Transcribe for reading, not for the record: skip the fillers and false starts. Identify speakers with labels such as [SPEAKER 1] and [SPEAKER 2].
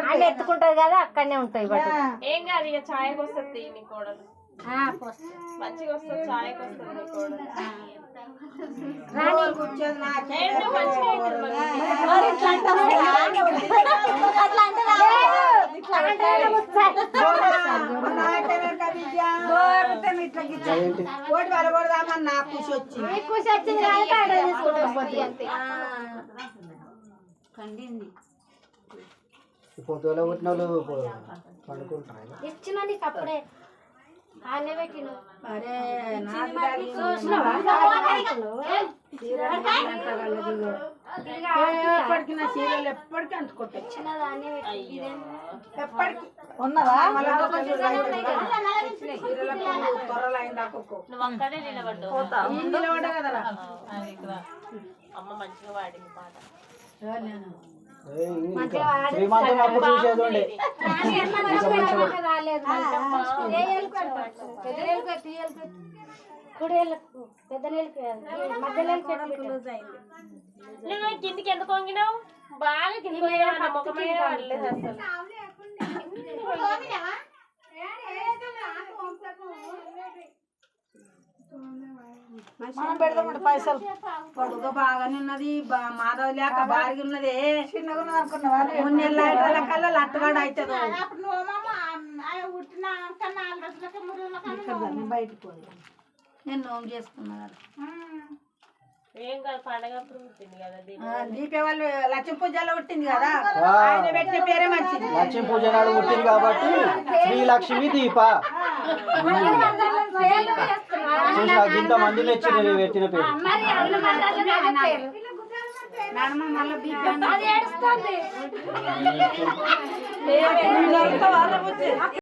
[SPEAKER 1] అని ఎత్తుకుంటది కదా అక్కడనే ఉంటాయి బట్
[SPEAKER 2] ఏం కాదు ఇక ఛాయకి వస్తుంది నీ కోడలు మంచిగా వస్తుంది ఛాయకి వస్తుంది నీ కోడలు
[SPEAKER 3] పొద్దులో పుట్టిన వాళ్ళు పండుకుంటారు
[SPEAKER 1] ఇచ్చిన నీకు అప్పుడే ఆనే పెట్టిన
[SPEAKER 4] ఎప్పటికీ నా చీరలు ఎప్పటికీ అంటుకుంటాయి ఎప్పటికీ
[SPEAKER 2] ఉన్నదా నువ్వు అక్కడే నిలబడ్డా
[SPEAKER 4] కదరా
[SPEAKER 2] అమ్మ మంచిగా వాడింది పాట
[SPEAKER 3] శ్రీమంతం అప్పుడు చూసేది ఉండే
[SPEAKER 2] నువ్వు కిందికి ఎందుకు వంగినావు బాగా కిందికి వంగినావు ముఖమే పడలేదు అసలు
[SPEAKER 4] మనం పెడదామంటే పైసలు పొడుగు బాగానే ఉన్నది మాధవ్ లేక బాగా ఉన్నది చిన్నగా ఉన్నది అనుకున్నావా 3 నెలల కల్లా లట్టుగాడు అవుతుంది బయటకు పోయి నేను నోము చేసుకున్నా కదా
[SPEAKER 2] ఏం కాదు పండగ అప్పుడు పుట్టింది కదా
[SPEAKER 4] దీపే వాళ్ళు లక్ష్మీ పూజలో పుట్టింది కదా ఆయన పెట్టిన పేరే మంచిది
[SPEAKER 3] లక్ష్మీ పూజ నాడు పుట్టింది కాబట్టి శ్రీ లక్ష్మి దీప ఇంత మంది మెచ్చిన పెట్టిన పేరు